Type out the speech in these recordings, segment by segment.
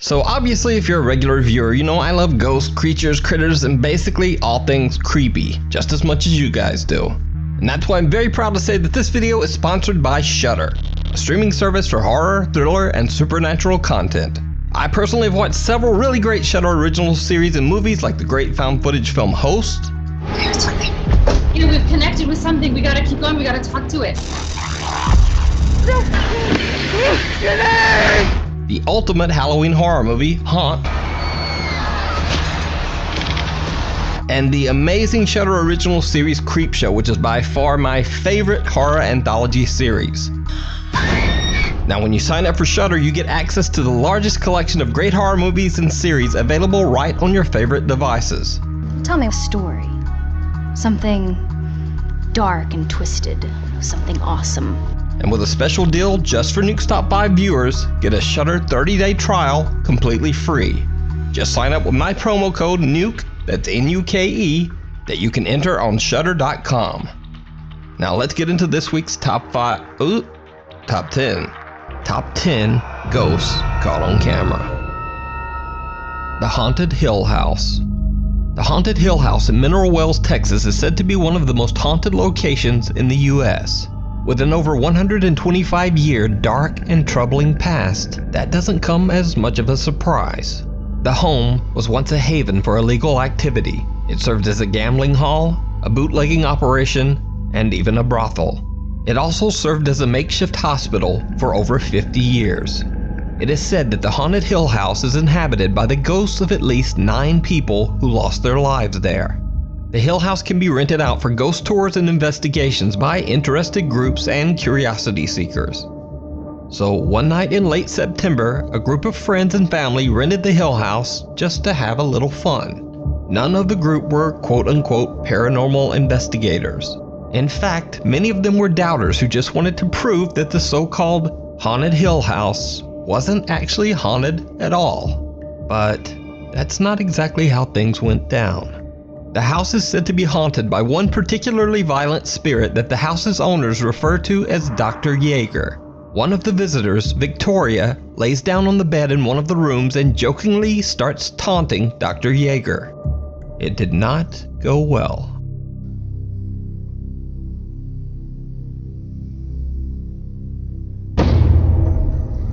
So obviously if you're a regular viewer, you know I love ghosts, creatures, critters, and basically all things creepy, just as much as you guys do. And that's why I'm very proud to say that this video is sponsored by Shudder, a streaming service for horror, thriller, and supernatural content. I personally have watched several really great Shudder original series and movies like the great found footage film Host. There's something. You know, we've connected with something. We gotta keep going. We gotta talk to it. The ultimate Halloween horror movie, Haunt, and the amazing Shudder original series Creepshow, which is by far my favorite horror anthology series. Now when you sign up for Shudder, you get access to the largest collection of great horror movies and series available right on your favorite devices. Tell me a story. Something dark and twisted. Something awesome. And with a special deal just for Nuke's Top 5 viewers, get a Shudder 30-day trial completely free. Just sign up with my promo code NUKE, that's N-U-K-E, that you can enter on Shudder.com. Now let's get into this week's top 10 ghosts caught on camera. The Haunted Hill House. The Haunted Hill House in Mineral Wells, Texas is said to be one of the most haunted locations in the U.S. With an over 125-year dark and troubling past, that doesn't come as much of a surprise. The home was once a haven for illegal activity. It served as a gambling hall, a bootlegging operation, and even a brothel. It also served as a makeshift hospital for over 50 years. It is said that the Haunted Hill House is inhabited by the ghosts of at least 9 people who lost their lives there. The Hill House can be rented out for ghost tours and investigations by interested groups and curiosity seekers. So one night in late September, a group of friends and family rented the Hill House just to have a little fun. None of the group were quote-unquote paranormal investigators. In fact, many of them were doubters who just wanted to prove that the so-called Haunted Hill House wasn't actually haunted at all. But that's not exactly how things went down. The house is said to be haunted by one particularly violent spirit that the house's owners refer to as Dr. Yeager. One of the visitors, Victoria, lays down on the bed in one of the rooms and jokingly starts taunting Dr. Yeager. It did not go well.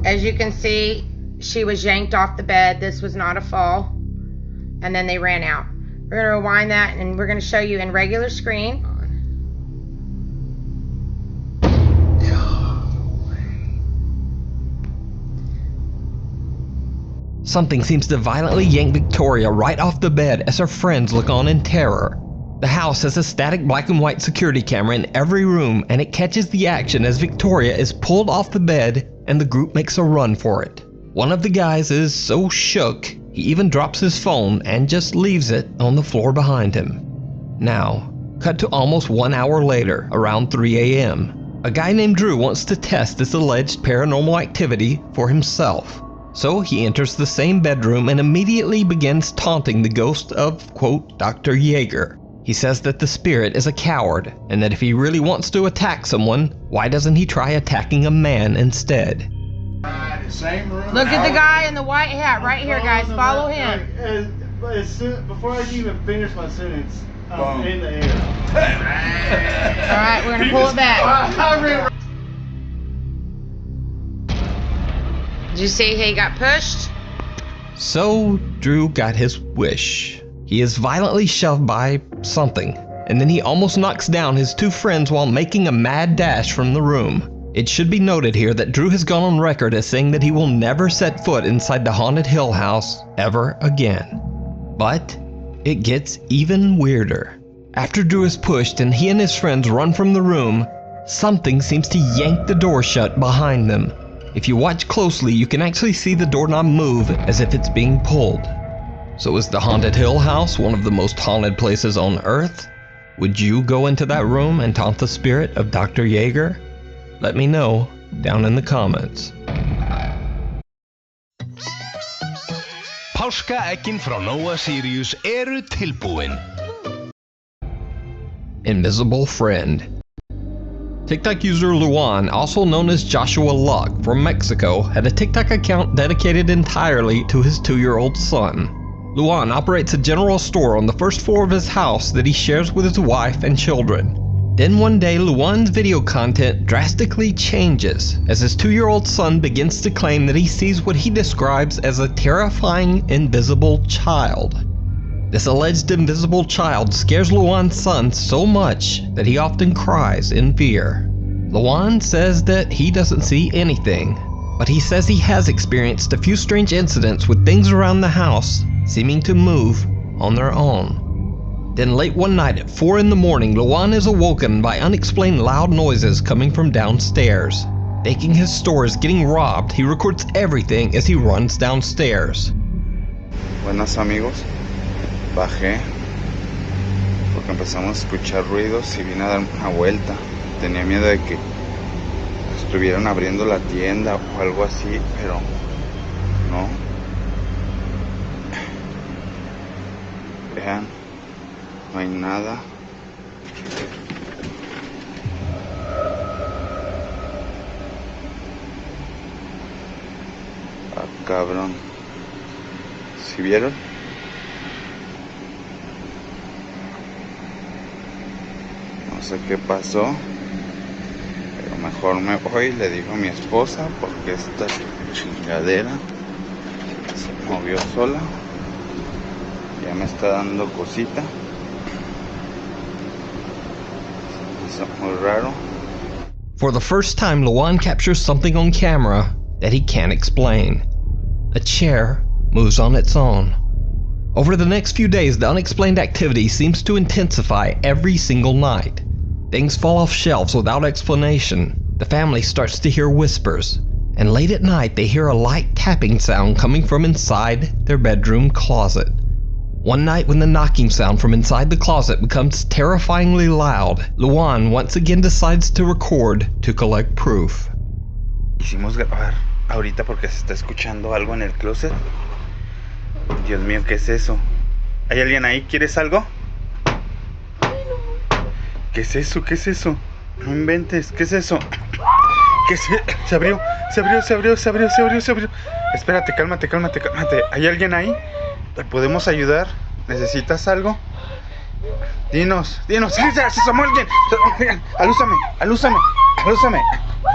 As you can see, she was yanked off the bed. This was not a fall. And then they ran out. We're going to rewind that and we're going to show you in regular screen. Something seems to violently yank Victoria right off the bed as her friends look on in terror. The house has a static black and white security camera in every room, and it catches the action as Victoria is pulled off the bed and the group makes a run for it. One of the guys is so shook, he even drops his phone and just leaves it on the floor behind him. Now, cut to almost 1 hour later, around 3 a.m. A guy named Drew wants to test this alleged paranormal activity for himself. So he enters the same bedroom and immediately begins taunting the ghost of, quote, Dr. Yeager. He says that the spirit is a coward and that if he really wants to attack someone, why doesn't he try attacking a man instead? Same room. Look at the guy in the white hat right here, guys. Follow him. Before I can even finish my sentence, I'm in the air. Alright, we're going to pull it back. Did you see he got pushed? So Drew got his wish. He is violently shoved by something, and then he almost knocks down his 2 friends while making a mad dash from the room. It should be noted here that Drew has gone on record as saying that he will never set foot inside the Haunted Hill House ever again. But it gets even weirder. After Drew is pushed and he and his friends run from the room, something seems to yank the door shut behind them. If you watch closely, you can actually see the doorknob move as if it's being pulled. So is the Haunted Hill House one of the most haunted places on Earth? Would you go into that room and taunt the spirit of Dr. Yeager? Let me know down in the comments. Páskaeggin frá Nóa Sirius eru tilbúin. Invisible Friend. TikTok user Luan, also known as Joshua Luck from Mexico, had a TikTok account dedicated entirely to his 2-year-old son. Luan operates a general store on the first floor of his house that he shares with his wife and children. Then one day, Luan's video content drastically changes as his 2-year-old son begins to claim that he sees what he describes as a terrifying invisible child. This alleged invisible child scares Luan's son so much that he often cries in fear. Luan says that he doesn't see anything, but he says he has experienced a few strange incidents with things around the house seeming to move on their own. Then late one night at 4 in the morning, Luan is awoken by unexplained loud noises coming from downstairs. Thinking his store is getting robbed, he records everything as he runs downstairs. Buenas amigos, bajé porque empezamos a escuchar ruidos y vine a dar una vuelta. Tenía miedo de que estuvieran abriendo la tienda o algo así, pero no. Vean, no hay nada. Ah, cabrón. ¿Sí vieron? No sé qué pasó, pero mejor me voy, le digo a mi esposa, porque esta chingadera se movió sola. Ya me está dando cosita. Se me hizo muy raro. For the first time, Luan captures something on camera that he can't explain. A chair moves on its own. Over the next few days, the unexplained activity seems to intensify every single night. Things fall off shelves without explanation. The family starts to hear whispers, and late at night they hear a light tapping sound coming from inside their bedroom closet. One night when the knocking sound from inside the closet becomes terrifyingly loud, Luan once again decides to record to collect proof. Quisimos grabar ahorita porque se está escuchando algo en el closet. Dios mío, ¿qué es eso? ¿Hay alguien ahí? ¿Quieres algo? ¿Qué es eso? ¿Qué es eso? No inventes, ¿qué es eso? ¿Qué es? Se abrió. Espérate, cálmate. ¿Hay alguien ahí? ¿Te podemos ayudar? ¿Necesitas algo? Dinos. ¡Se asomó alguien! ¡Alúzame!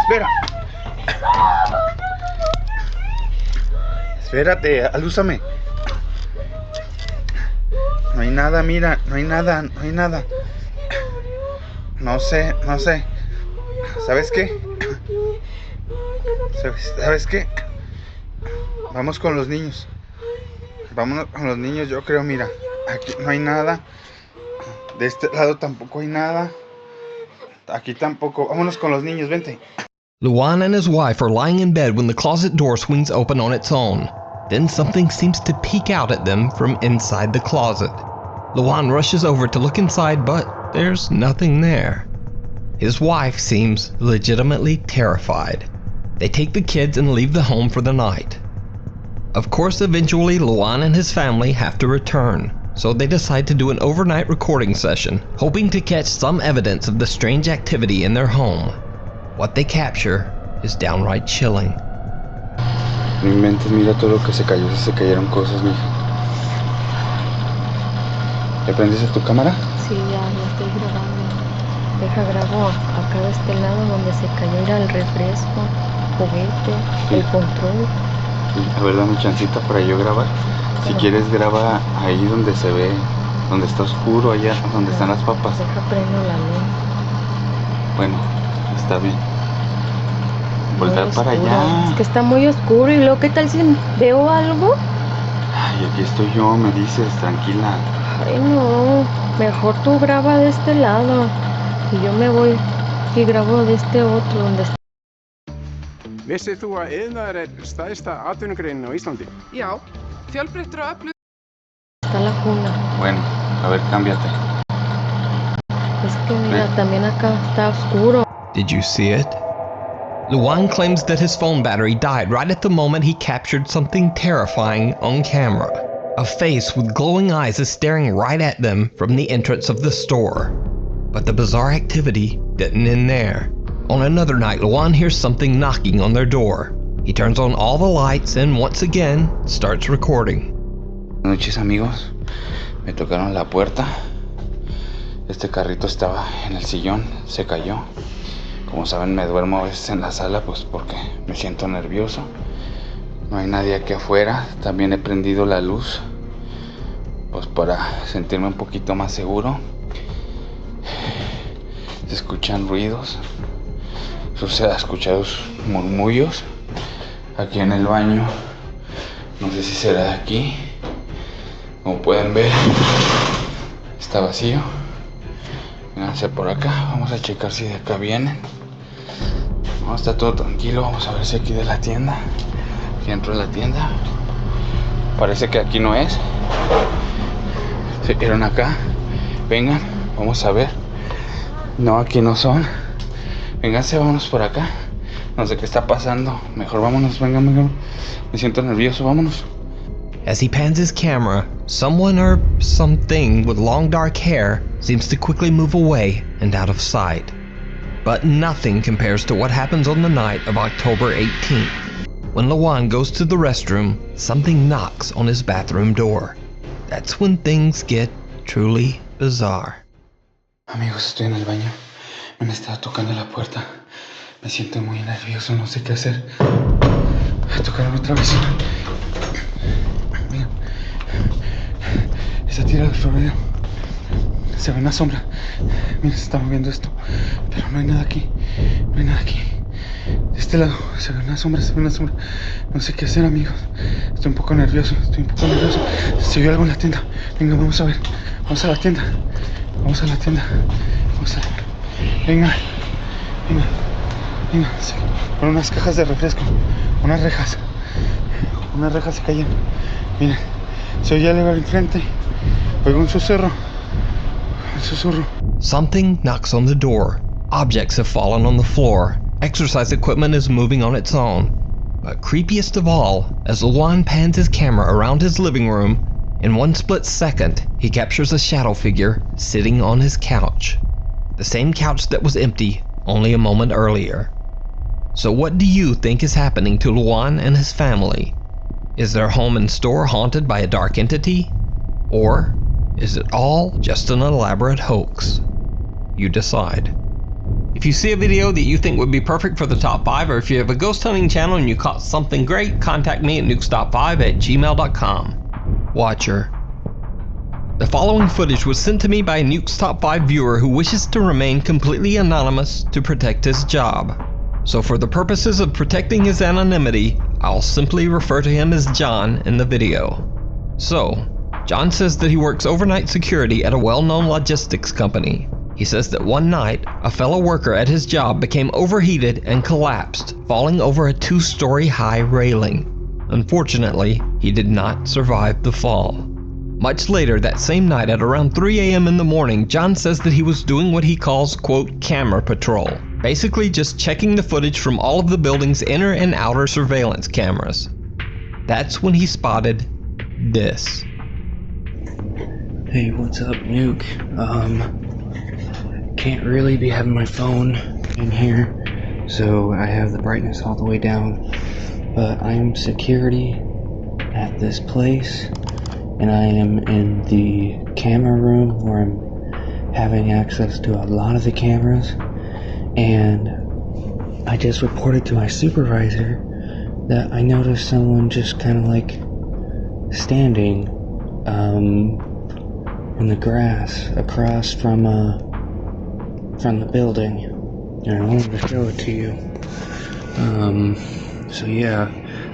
Espera. Espérate, alúzame. No hay nada, mira, no hay nada. No sé. ¿Sabes qué? Vamos con los niños. Vámonos con los niños, yo creo, mira. Aquí no hay nada. De este lado tampoco hay nada. Aquí tampoco. Vámonos con los niños, vente. Luan and his wife are lying in bed when the closet door swings open on its own. Then something seems to peek out at them from inside the closet. Luan rushes over to look inside, but there's nothing there. His wife seems legitimately terrified. They take the kids and leave the home for the night. Of course, eventually Luan and his family have to return, so they decide to do an overnight recording session, hoping to catch some evidence of the strange activity in their home. What they capture is downright chilling. No inventes, mira todo lo que se cayó, se cayeron cosas, mija. ¿Le prendiste tu cámara? Sí, ya estoy grabando. Deja grabo acá de este lado donde se cayó, era el refresco, juguete, sí. El control. Sí, a ver, dame chancita para yo grabar. Si quieres graba ahí donde se ve, donde está oscuro, allá donde están las papas. Deja prendo la luz. Bueno, está bien. Voltar para allá. Es que está muy oscuro y luego, ¿qué tal si veo algo? Ay, aquí estoy yo, me dices, tranquila. Ay, no, mejor tú graba de este lado y yo me voy y grabo de este otro donde está. Vissið þú að iðnaður stærsta atvinnugreinin á Íslandi? Já, fjölbreyttur og öflugur. Está la cuna. Bueno, a ver, cámbiate. Es que mira, también acá está oscuro. Did you see it? Luan claims that his phone battery died right at the moment he captured something terrifying on camera. A face with glowing eyes is staring right at them from the entrance of the store. But the bizarre activity didn't end there. On another night, Luan hears something knocking on their door. He turns on all the lights and once again starts recording. Buenas noches, amigos. Me tocaron la puerta. Este carrito estaba en el sillón, se cayó. Como saben, me duermo a veces en la sala pues porque me siento nervioso. No hay nadie aquí afuera. También he prendido la luz pues para sentirme un poquito más seguro. Se escuchan ruidos. Se ha escuchado murmullos aquí en el baño. No sé si será de aquí. Como pueden ver, está vacío. Vénganse por acá. Vamos a checar si de acá vienen. No, está todo tranquilo. Vamos a ver si aquí de la tienda. Aquí dentro de la tienda. Parece que aquí no es. Se vieron acá. Vengan, vamos a ver. No, aquí no son. Vénganse, vámonos por acá. No sé qué está pasando. Mejor vámonos, vengan. Me siento nervioso, vámonos. As he pans his camera, someone or something with long dark hair seems to quickly move away and out of sight. But nothing compares to what happens on the night of October 18th. When Luan goes to the restroom, something knocks on his bathroom door. That's when things get truly bizarre. Amigos, estoy en el baño. Me han estado tocando la puerta. Me siento muy nervioso, no sé qué hacer. Voy a tocar otra vez. Miren. Esa tira del florero. Se ve una sombra. Miren, se está moviendo esto. Pero no hay nada aquí. No hay nada aquí. De este lado se ve una sombra, No sé qué hacer, amigos. Estoy un poco nervioso. Se vio algo en la tienda. Venga, vamos a ver. Vamos a la tienda. Venga. Sí. Con unas cajas de refresco. Unas rejas se cayeron. Miren, se oye algo al frente. Oigo un susurro. Something knocks on the door. Objects have fallen on the floor. Exercise equipment is moving on its own. But creepiest of all, as Luan pans his camera around his living room, in one split second, he captures a shadow figure sitting on his couch. The same couch that was empty only a moment earlier. So what do you think is happening to Luan and his family? Is their home and store haunted by a dark entity? Or is it all just an elaborate hoax? You decide. If you see a video that you think would be perfect for the top 5, or if you have a ghost hunting channel and you caught something great, contact me at nukestop5@gmail.com. Watcher. The following footage was sent to me by a Nukes Top 5 viewer who wishes to remain completely anonymous to protect his job. So for the purposes of protecting his anonymity, I'll simply refer to him as John in the video. So, John says that he works overnight security at a well-known logistics company. He says that one night, a fellow worker at his job became overheated and collapsed, falling over a 2-story high railing. Unfortunately, he did not survive the fall. Much later that same night at around 3 a.m. in the morning, John says that he was doing what he calls, quote, camera patrol. Basically just checking the footage from all of the building's inner and outer surveillance cameras. That's when he spotted this. Hey, what's up, Nuke? Can't really be having my phone in here, so I have the brightness all the way down. But I'm security at this place, and I am in the camera room where I'm having access to a lot of the cameras. And I just reported to my supervisor that I noticed someone just kind of like standing in the grass across from the building, and I wanted to show it to you. So yeah,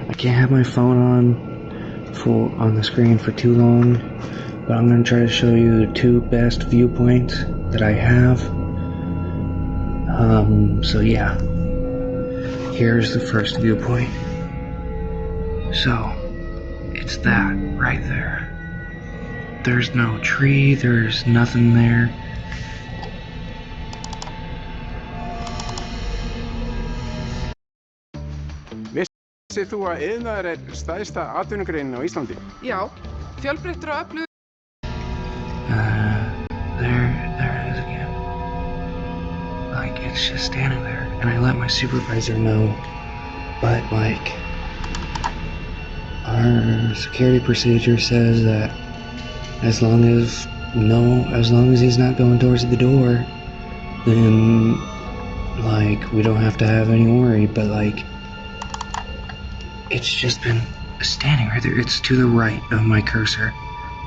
I can't have my phone on the screen for too long, but I'm gonna try to show you the 2 best viewpoints that I have. So yeah, here's the first viewpoint. So, it's that right there. There's no tree, there's nothing there. Vissir þú að iðnaður er stærsta atvinnugreinin á Íslandi? Já, fjölbreyttur og öflugur. There it is again. Like, it's just standing there. and I let my supervisor know, but like, our security procedure says that as long as he's not going towards the door, then like we don't have to have any worry. But like, it's just been standing right there. It's to the right of my cursor,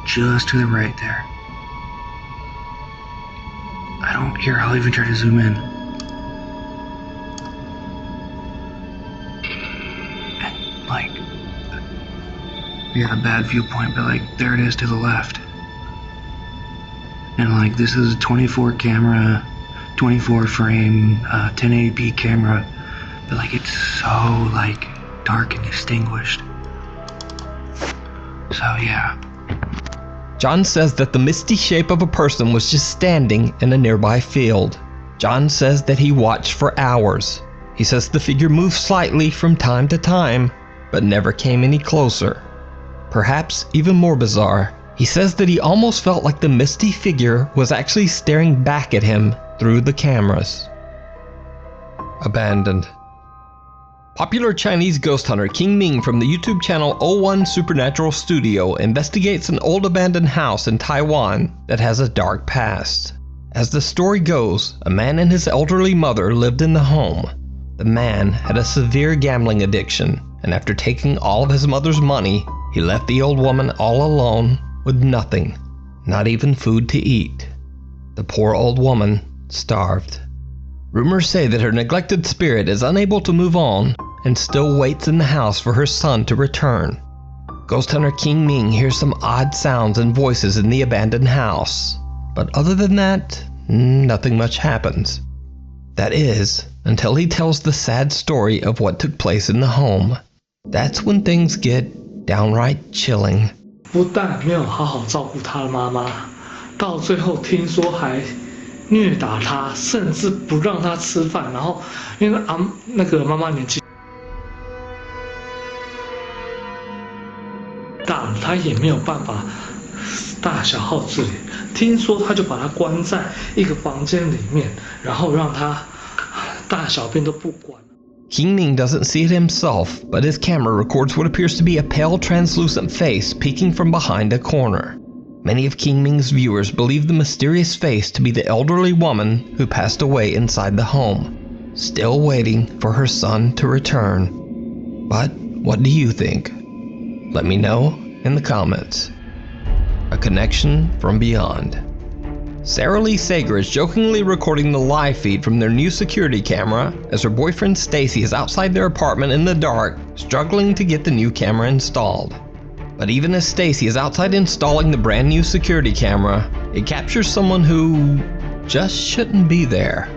just to the right there. I'll even try to zoom in. Like, we got a bad viewpoint, but like, there it is to the left. And like, this is a 24 camera, 24 frame, 1080p camera, but like, it's so like dark and distinguished. So yeah. John says that the misty shape of a person was just standing in a nearby field. John says that he watched for hours. He says the figure moved slightly from time to time, but never came any closer. Perhaps even more bizarre, he says that he almost felt like the misty figure was actually staring back at him through the cameras. Abandoned. Popular Chinese ghost hunter King Ming from the YouTube channel 01 Supernatural Studio investigates an old abandoned house in Taiwan that has a dark past. As the story goes, a man and his elderly mother lived in the home. The man had a severe gambling addiction, and after taking all of his mother's money, he left the old woman all alone with nothing, not even food to eat. The poor old woman starved. Rumors say that her neglected spirit is unable to move on and still waits in the house for her son to return. Ghost hunter King Ming hears some odd sounds and voices in the abandoned house, but other than that, nothing much happens. That is, until he tells the sad story of what took place in the home. That's when things get downright chilling. 不但没有好好照顾他的妈妈，到最后听说还虐打他，甚至不让他吃饭。然后因为那个妈妈年纪大了，他也没有办法大小号自理。听说他就把他关在一个房间里面，然后让他大小便都不管。King Ming doesn't see it himself, but his camera records what appears to be a pale translucent face peeking from behind a corner. Many of King Ming's viewers believe the mysterious face to be the elderly woman who passed away inside the home, still waiting for her son to return. But what do you think? Let me know in the comments. A connection from beyond. Sarah Lee Sager is jokingly recording the live feed from their new security camera as her boyfriend Stacy is outside their apartment in the dark, struggling to get the new camera installed. But even as Stacy is outside installing the brand new security camera, it captures someone who just shouldn't be there.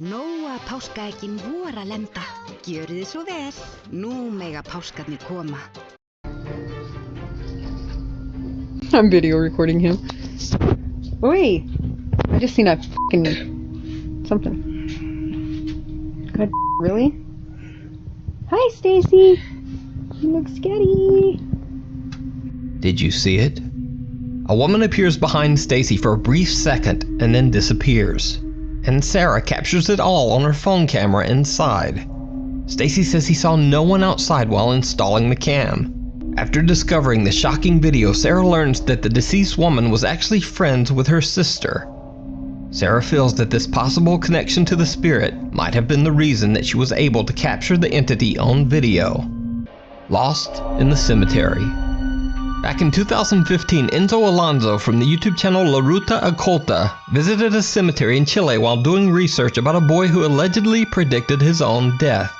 Nóa páskaeggjin voru að lenda. Gjörið svo vel. Nú mega páskarnir koma. I'm video recording him. Oh, wait, I just seen a fucking something. God, really? Hi, Stacy. You look scary. Did you see it? A woman appears behind Stacy for a brief second and then disappears. And Sarah captures it all on her phone camera inside. Stacy says he saw no one outside while installing the cam. After discovering the shocking video, Sarah learns that the deceased woman was actually friends with her sister. Sarah feels that this possible connection to the spirit might have been the reason that she was able to capture the entity on video. Lost in the Cemetery. Back in 2015, Enzo Alonso from the YouTube channel La Ruta Oculta visited a cemetery in Chile while doing research about a boy who allegedly predicted his own death.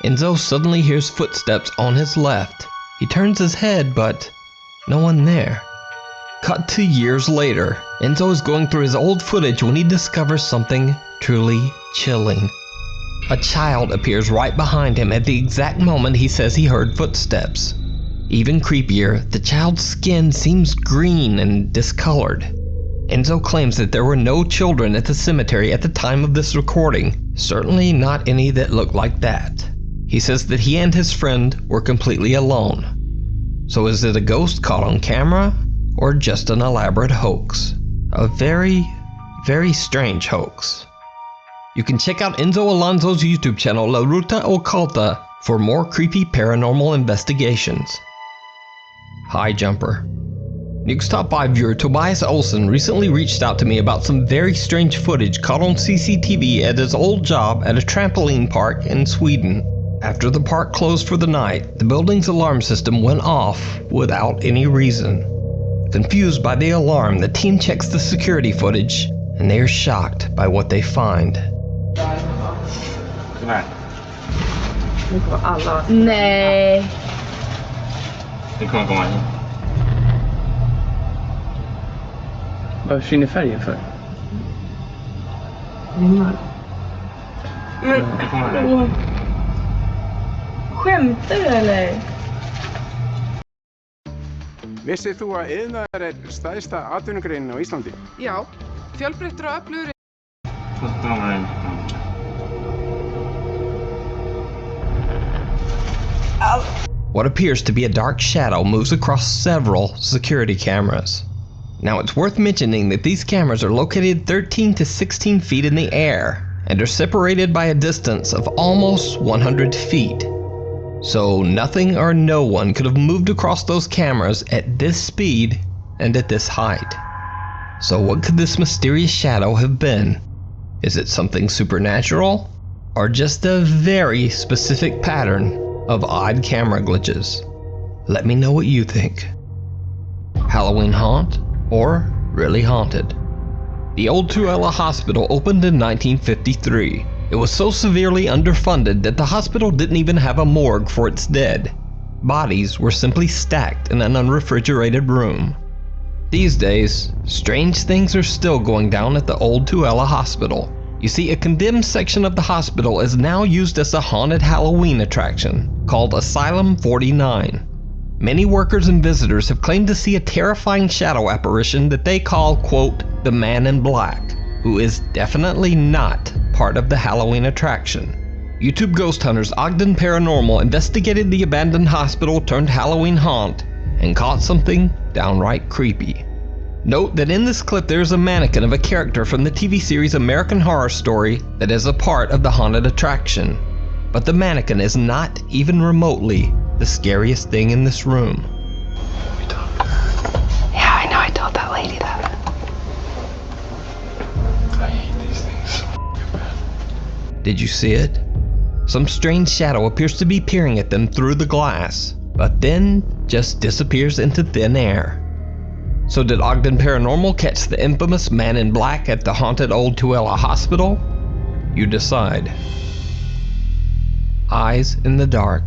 Enzo suddenly hears footsteps on his left. He turns his head, but no one there. Cut to years later, Enzo is going through his old footage when he discovers something truly chilling. A child appears right behind him at the exact moment he says he heard footsteps. Even creepier, the child's skin seems green and discolored. Enzo claims that there were no children at the cemetery at the time of this recording, certainly not any that looked like that. He says that he and his friend were completely alone. So is it a ghost caught on camera, or just an elaborate hoax? A very, very strange hoax. You can check out Enzo Alonso's YouTube channel La Ruta Oculta for more creepy paranormal investigations. High Jumper. Nuke's Top 5 viewer Tobias Olsen recently reached out to me about some very strange footage caught on CCTV at his old job at a trampoline park in Sweden. After the park closed for the night, the building's alarm system went off without any reason. Confused by the alarm, the team checks the security footage, and they are shocked by what they find. Kom här. Nu kommer alla. Nej. Det kommer komma in. Vad försvinner färgen för? Men... Skämtar du eller? Vissið þú að iðnaður stærsta atvinnugreinin á Íslandi? Já, fjölbreyttur og öflugur. What appears to be a dark shadow moves across several security cameras. Now it's worth mentioning that these cameras are located 13 to 16 feet in the air and are separated by a distance of almost 100 feet. So nothing or no one could have moved across those cameras at this speed and at this height. So what could this mysterious shadow have been? Is it something supernatural? Or just a very specific pattern of odd camera glitches? Let me know what you think. Halloween haunt or really haunted? The old Tuella Hospital opened in 1953. It was so severely underfunded that the hospital didn't even have a morgue for its dead. Bodies were simply stacked in an unrefrigerated room. These days, strange things are still going down at the old Tuella Hospital. You see, a condemned section of the hospital is now used as a haunted Halloween attraction called Asylum 49. Many workers and visitors have claimed to see a terrifying shadow apparition that they call, quote, the Man in Black, who is definitely not part of the Halloween attraction. YouTube ghost hunters Ogden Paranormal investigated the abandoned hospital turned Halloween haunt and caught something downright creepy. Note that in this clip there is a mannequin of a character from the TV series American Horror Story that is a part of the haunted attraction. But the mannequin is not even remotely the scariest thing in this room. Yeah, I know, I told that lady that. I hate these things so bad. Did you see it? Some strange shadow appears to be peering at them through the glass, but then just disappears into thin air. So did Ogden Paranormal catch the infamous Man in Black at the haunted old Tuella Hospital? You decide. Eyes in the dark.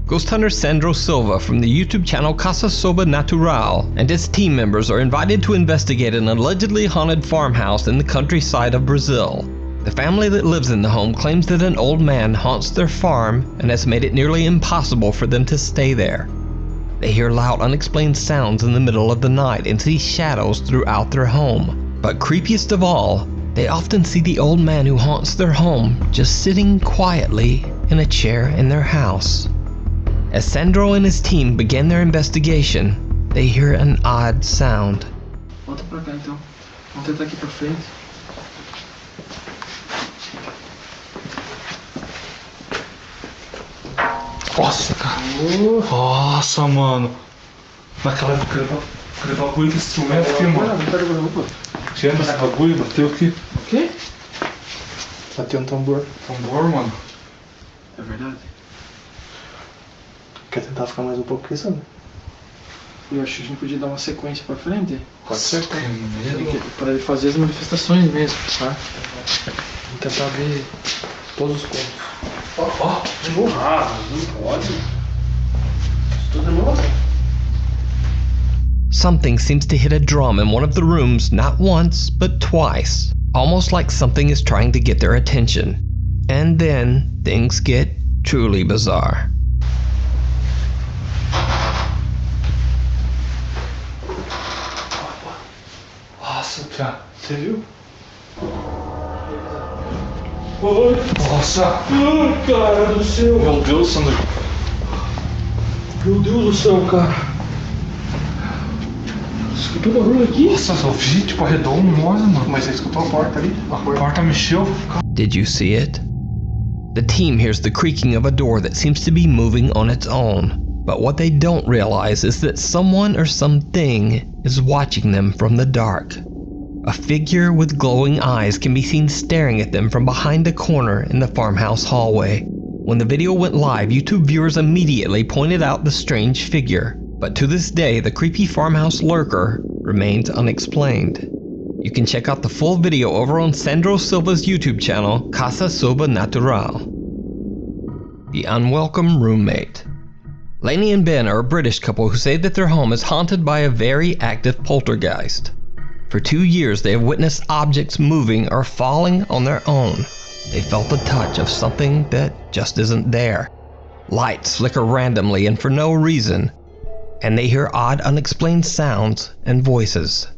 Ghost hunter Sandro Silva from the YouTube channel Casa Soba Natural and his team members are invited to investigate an allegedly haunted farmhouse in the countryside of Brazil. The family that lives in the home claims that an old man haunts their farm and has made it nearly impossible for them to stay there. They hear loud unexplained sounds in the middle of the night and see shadows throughout their home. But creepiest of all, they often see the old man who haunts their home just sitting quietly in a chair in their house. As Sandro and his team begin their investigation, they hear an odd sound. Volta pra cá então. Vamos tentar aqui pra frente. Nossa, cara. Nossa, mano. Naquela época, aquele bagulho que esse instrumento aqui, mano. Tinha esse bagulho, bateu aqui. O quê? Bateu um tambor. Tambor, mano? É verdade. Quer tentar ficar mais um pouco aqui, sabe? Eu acho que a gente podia dar uma sequência pra frente. Pode ser, cara. Para ele fazer as manifestações mesmo, tá? Vamos tentar ver todos os pontos. Ó, de novo. Ah, não pode. Isso tudo é novo. Something seems to hit a drum in one of the rooms not once, but twice. Almost like something is trying to get their attention. And then things get truly bizarre. Nossa, cara, você viu? Oi. Nossa! Ai, cara do céu! Meu Deus, Sandro! Meu Deus do céu, cara! Escutou barulho aqui? Nossa, só ouvi tipo redomosa, mano. Mas você escutou a porta ali? A porta mexeu. Did you see it? The team hears the creaking of a door that seems to be moving on its own. But what they don't realize is that someone or something is watching them from the dark. A figure with glowing eyes can be seen staring at them from behind a corner in the farmhouse hallway. When the video went live, YouTube viewers immediately pointed out the strange figure. But to this day, the creepy farmhouse lurker remains unexplained. You can check out the full video over on Sandro Silva's YouTube channel, Casa Sobrenatural. The Unwelcome Roommate. Lainey and Ben are a British couple who say that their home is haunted by a very active poltergeist. For 2 years, they have witnessed objects moving or falling on their own. They felt the touch of something that just isn't there. Lights flicker randomly and for no reason, and they hear odd, unexplained sounds and voices.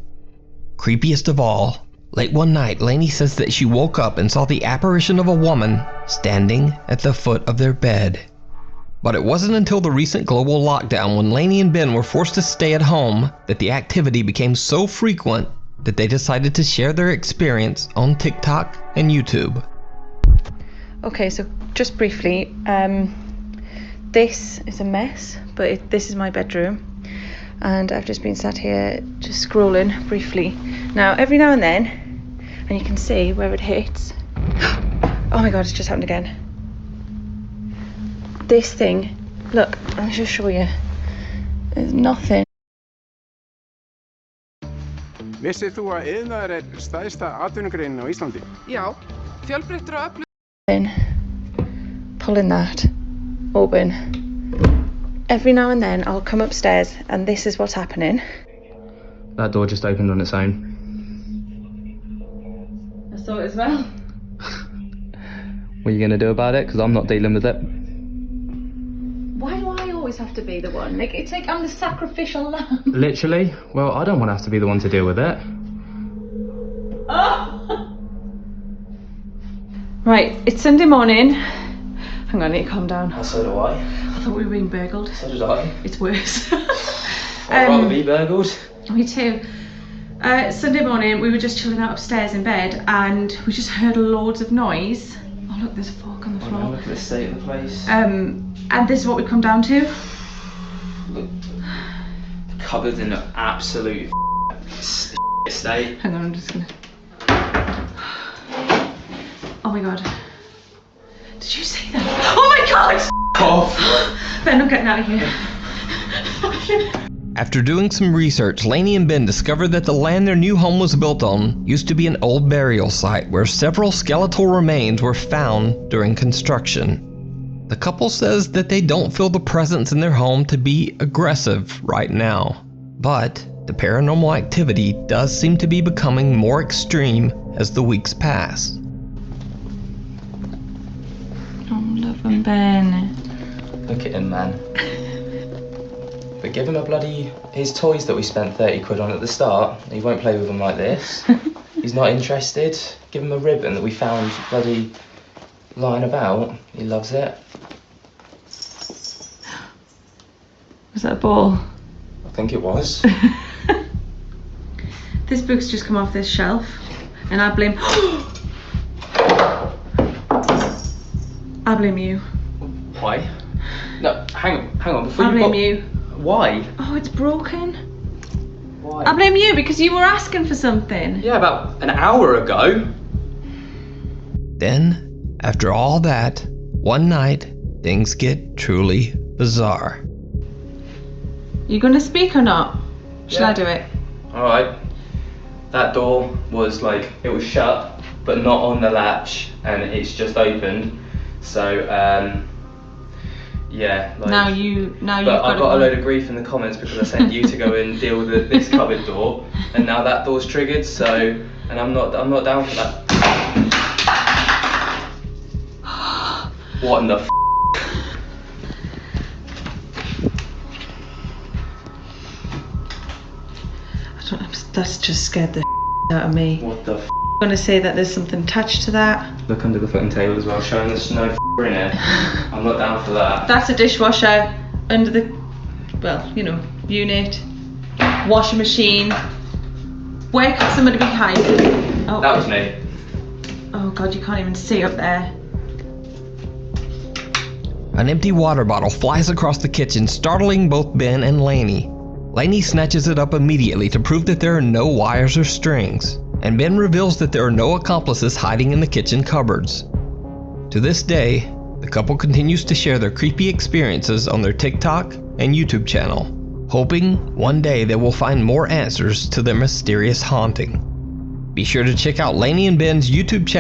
Creepiest of all, late one night, Lainey says that she woke up and saw the apparition of a woman standing at the foot of their bed. But it wasn't until the recent global lockdown, when Lainey and Ben were forced to stay at home, that the activity became so frequent that they decided to share their experience on TikTok and YouTube. Okay, so just briefly, this is a mess, but this is my bedroom, and I've just been sat here just scrolling briefly. Now, every now and then, and you can see where it hits. Oh my god, it's just happened again. This thing, look, I'll just show you. There's nothing. Vissið þú að iðnaður stærsta atvinnugreinin á Íslandi? Já, fjölbreyttur og öflugur. Pulling that open. Every now and then I'll come upstairs and this is what's happening. That door just opened on its own. I saw it as well. What are you going to do about it? Because I'm not dealing with it. Why do I always have to be the one? I'm the sacrificial lamb. Literally? Well, I don't want to have to be the one to deal with it. Oh! Right, it's Sunday morning. Hang on, I need to calm down. Oh, so do I. I thought we were being burgled. So did I. It's worse. I'd rather be burgled. Me too. Sunday morning, we were just chilling out upstairs in bed and we just heard loads of noise. Oh look, there's a fork on the floor. Look at the state of the place. And this is what we come down to. Look, the cupboard's in an absolute state. Hang on, I'm just gonna... Oh my god. Did you see that? Oh my god! Oh. Ben, I'm getting out of here. After doing some research, Lainey and Ben discovered that the land their new home was built on used to be an old burial site where several skeletal remains were found during construction. The couple says that they don't feel the presence in their home to be aggressive right now, but the paranormal activity does seem to be becoming more extreme as the weeks pass. Oh, love him, Ben. Look at him, man. But give him his toys that we spent 30 quid on at the start. He won't play with them like this. He's not interested. Give him a ribbon that we found bloody lying about. He loves it. Was that a ball? I think it was. This book's just come off this shelf and I blame... I blame you. Why? No, hang on. Before I blame you. Why? Oh, it's broken. Why? I blame you because you were asking for something. Yeah, about an hour ago. Then, after all that, one night, things get truly bizarre. You gonna speak or not? Shall I do it? Alright. That door was it was shut, but not on the latch, and it's just opened. So, yeah. Now you've got a load of grief in the comments because I sent you to go and deal with this cupboard door, and now that door's triggered. So, and I'm not down for that. What in the f? That's just scared the out of me. What the f? I'm gonna say that there's something attached to that. Look under the footing table as well, showing there's no f in it. I'm not down for that. That's a dishwasher under the, unit. washing machine. Where could somebody be hiding? Oh. That was me. Oh God, you can't even see up there. An empty water bottle flies across the kitchen, startling both Ben and Lainey. Lainey snatches it up immediately to prove that there are no wires or strings, and Ben reveals that there are no accomplices hiding in the kitchen cupboards. To this day, the couple continues to share their creepy experiences on their TikTok and YouTube channel, hoping one day they will find more answers to their mysterious haunting. Be sure to check out Lainey and Ben's YouTube channel